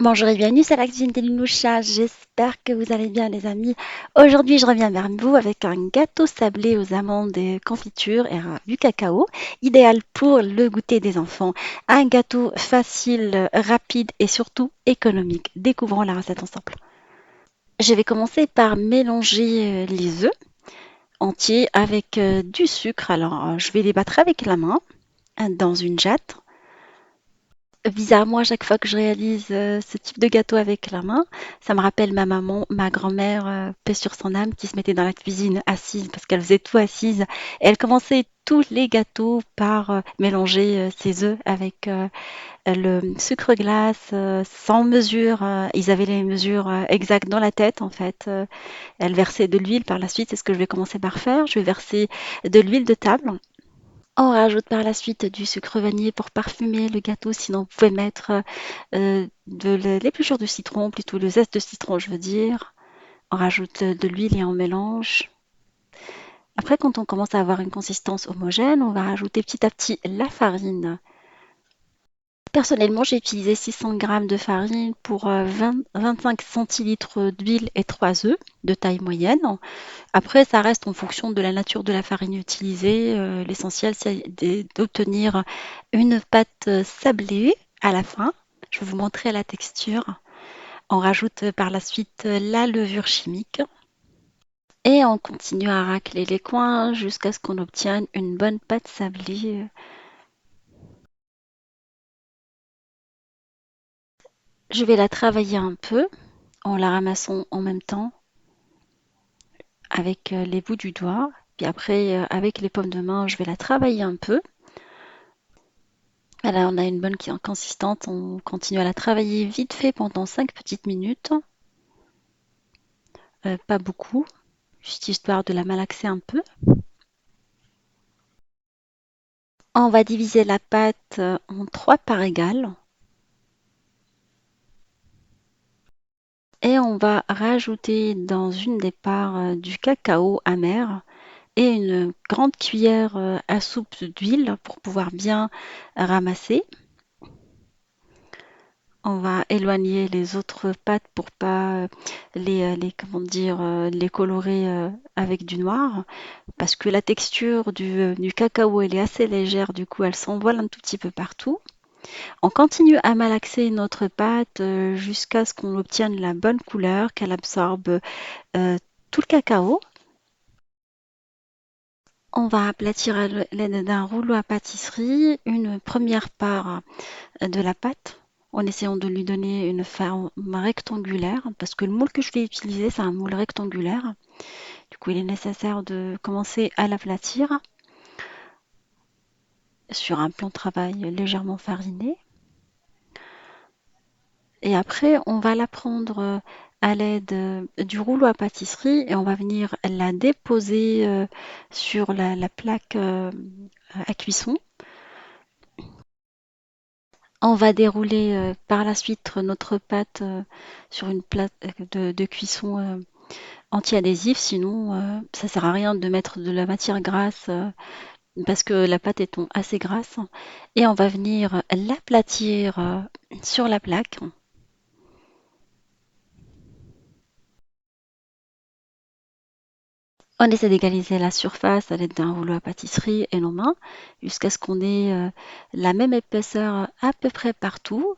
Bonjour et bienvenue sur la cuisine des Linoucha. J'espère que vous allez bien, les amis. Aujourd'hui, je reviens vers vous avec un gâteau sablé aux amandes et confitures et du cacao, idéal pour le goûter des enfants. Un gâteau facile, rapide et surtout économique. Découvrons la recette ensemble. Je vais commencer par mélanger les œufs entiers avec du sucre. Alors, je vais les battre avec la main dans une jatte. Bizarrement, à chaque fois que je réalise ce type de gâteau avec la main, ça me rappelle ma maman, ma grand-mère, paix sur son âme, qui se mettait dans la cuisine assise parce qu'elle faisait tout assise. Et elle commençait tous les gâteaux par mélanger ses œufs avec le sucre glace sans mesure. Ils avaient les mesures exactes dans la tête en fait. Elle versait de l'huile par la suite, c'est ce que je vais commencer par faire. Je vais verser de l'huile de table. On rajoute par la suite du sucre vanillé pour parfumer le gâteau. Sinon, vous pouvez mettre de l'épluchure de citron, plutôt le zeste de citron, je veux dire. On rajoute de l'huile et on mélange. Après, quand on commence à avoir une consistance homogène, on va rajouter petit à petit la farine. Personnellement, j'ai utilisé 600 grammes de farine pour 25 centilitres d'huile et 3 œufs de taille moyenne. Après, ça reste en fonction de la nature de la farine utilisée. L'essentiel, c'est d'obtenir une pâte sablée à la fin. Je vais vous montrer la texture. On rajoute par la suite la levure chimique et on continue à racler les coins jusqu'à ce qu'on obtienne une bonne pâte sablée. Je vais la travailler un peu en la ramassant en même temps avec les bouts du doigt. Puis après, avec les pommes de main, je vais la travailler un peu. Voilà, on a une bonne consistante. On continue à la travailler vite fait pendant 5 petites minutes. Pas beaucoup, juste histoire de la malaxer un peu. On va diviser la pâte en 3 parts égales. Et on va rajouter dans une des parts du cacao amer et une grande cuillère à soupe d'huile pour pouvoir bien ramasser. On va éloigner les autres pâtes pour pas comment dire, les colorer avec du noir, parce que la texture du cacao, elle est assez légère, du coup, elle s'envole un tout petit peu partout. On continue à malaxer notre pâte jusqu'à ce qu'on obtienne la bonne couleur, qu'elle absorbe tout le cacao. On va aplatir à l'aide d'un rouleau à pâtisserie une première part de la pâte en essayant de lui donner une forme rectangulaire parce que le moule que je vais utiliser, c'est un moule rectangulaire. Du coup, il est nécessaire de commencer à l'aplatir sur un plan de travail légèrement fariné. Et après, on va la prendre à l'aide du rouleau à pâtisserie et on va venir la déposer sur la plaque à cuisson. On va dérouler par la suite notre pâte sur une plaque de cuisson anti-adhésif, sinon ça sert à rien de mettre de la matière grasse parce que la pâte est assez grasse. Et on va venir l'aplatir sur la plaque. On essaie d'égaliser la surface à l'aide d'un rouleau à pâtisserie et nos mains jusqu'à ce qu'on ait la même épaisseur à peu près partout.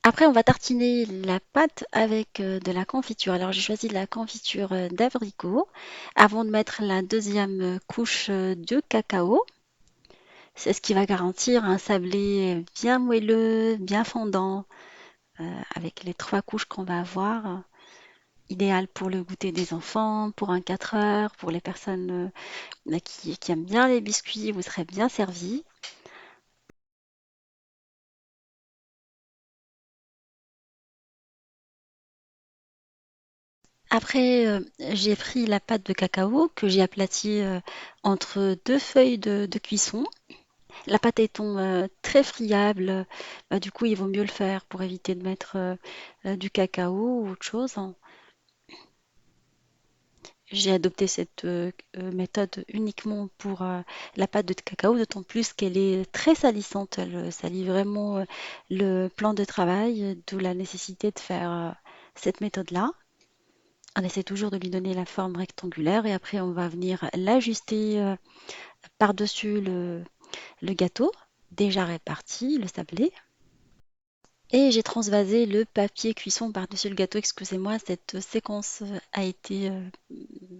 Après, on va tartiner la pâte avec de la confiture. Alors, j'ai choisi de la confiture d'abricot avant de mettre la deuxième couche de cacao. C'est ce qui va garantir un sablé bien moelleux, bien fondant, avec les 3 couches qu'on va avoir. Idéal pour le goûter des enfants, pour un 4 heures, pour les personnes qui aiment bien les biscuits, vous serez bien servis. Après, j'ai pris la pâte de cacao que j'ai aplatie entre 2 feuilles de cuisson. La pâte étant très friable, du coup, il vaut mieux le faire pour éviter de mettre du cacao ou autre chose. J'ai adopté cette méthode uniquement pour la pâte de cacao, d'autant plus qu'elle est très salissante. Elle salit vraiment le plan de travail, d'où la nécessité de faire cette méthode-là. On essaie toujours de lui donner la forme rectangulaire et après on va venir l'ajuster par-dessus le gâteau, déjà réparti, le sablé. Et j'ai transvasé le papier cuisson par-dessus le gâteau. Excusez-moi, cette séquence a été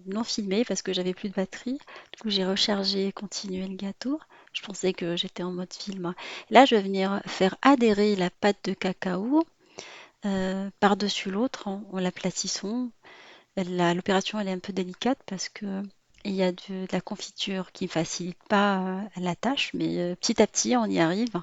non filmée parce que j'avais plus de batterie. Du coup, j'ai rechargé et continué le gâteau. Je pensais que j'étais en mode film. Là, je vais venir faire adhérer la pâte de cacao par-dessus l'autre en l'aplatissant. L'opération, elle est un peu délicate parce que il y a de la confiture qui ne facilite pas la tâche, mais petit à petit, on y arrive.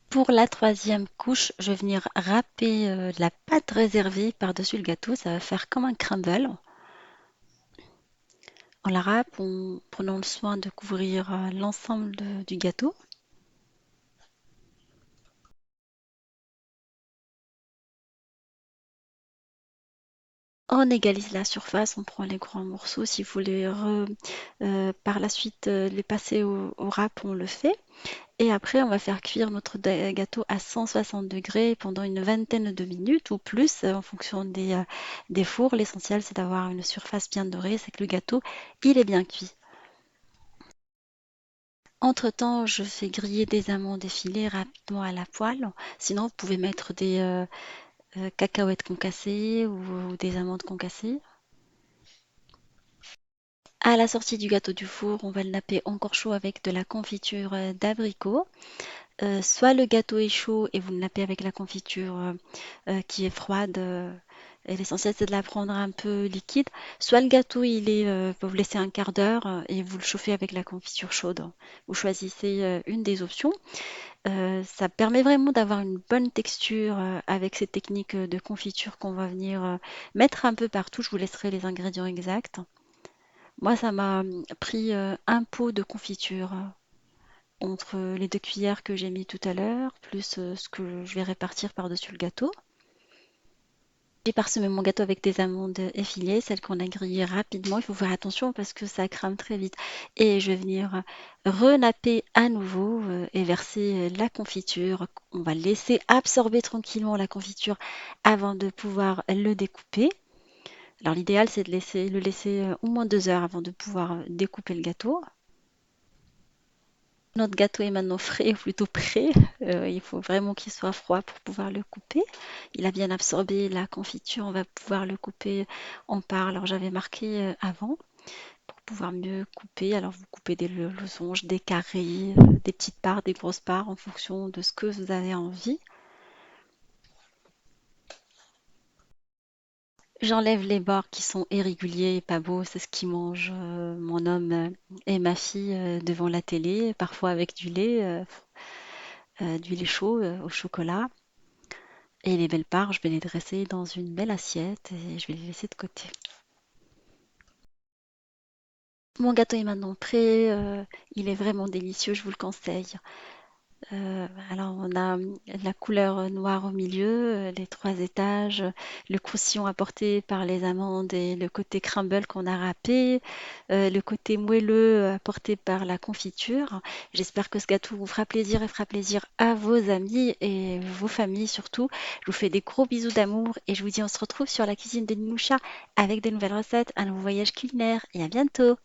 Pour la troisième couche, je vais venir râper la pâte réservée par-dessus le gâteau. Ça va faire comme un crumble. On la râpe en prenant le soin de couvrir l'ensemble du gâteau. On égalise la surface, on prend les grands morceaux. S'il faut par la suite les passer au râpe, on le fait. Et après, on va faire cuire notre gâteau à 160 degrés pendant une vingtaine de minutes ou plus en fonction des fours. L'essentiel, c'est d'avoir une surface bien dorée, c'est que le gâteau, il est bien cuit. Entre-temps, je fais griller des amandes effilées rapidement à la poêle. Sinon, vous pouvez mettre des cacahuètes concassées ou des amandes concassées. À la sortie du gâteau du four, on va le napper encore chaud avec de la confiture d'abricot. Soit le gâteau est chaud et vous le nappez avec la confiture qui est froide. Et l'essentiel, c'est de la prendre un peu liquide. Soit le gâteau, vous laissez un quart d'heure et vous le chauffez avec la confiture chaude. Vous choisissez une des options. Ça permet vraiment d'avoir une bonne texture avec ces techniques de confiture qu'on va venir mettre un peu partout. Je vous laisserai les ingrédients exacts. Moi, ça m'a pris un pot de confiture entre les 2 cuillères que j'ai mis tout à l'heure, plus ce que je vais répartir par-dessus le gâteau. J'ai parsemé mon gâteau avec des amandes effilées, celles qu'on a grillées rapidement. Il faut faire attention parce que ça crame très vite. Et je vais venir renapper à nouveau et verser la confiture. On va laisser absorber tranquillement la confiture avant de pouvoir le découper. Alors l'idéal, c'est de le laisser au moins 2 heures avant de pouvoir découper le gâteau. Notre gâteau est maintenant frais, ou plutôt prêt. Il faut vraiment qu'il soit froid pour pouvoir le couper. Il a bien absorbé la confiture, on va pouvoir le couper en parts. Alors j'avais marqué avant pour pouvoir mieux couper. Alors vous coupez des losanges, des carrés, des petites parts, des grosses parts en fonction de ce que vous avez envie. J'enlève les bords qui sont irréguliers et pas beaux. C'est ce qui mange mon homme et ma fille devant la télé, parfois avec du lait chaud au chocolat. Et les belles parts, je vais les dresser dans une belle assiette et je vais les laisser de côté. Mon gâteau est maintenant prêt, il est vraiment délicieux, je vous le conseille. Alors on a la couleur noire au milieu, les 3 étages, le croustillant apporté par les amandes et le côté crumble qu'on a râpé, le côté moelleux apporté par la confiture. J'espère que ce gâteau vous fera plaisir et fera plaisir à vos amis et vos familles surtout. Je vous fais des gros bisous d'amour et je vous dis on se retrouve sur la cuisine de Ninousha avec des nouvelles recettes, un nouveau voyage culinaire et à bientôt.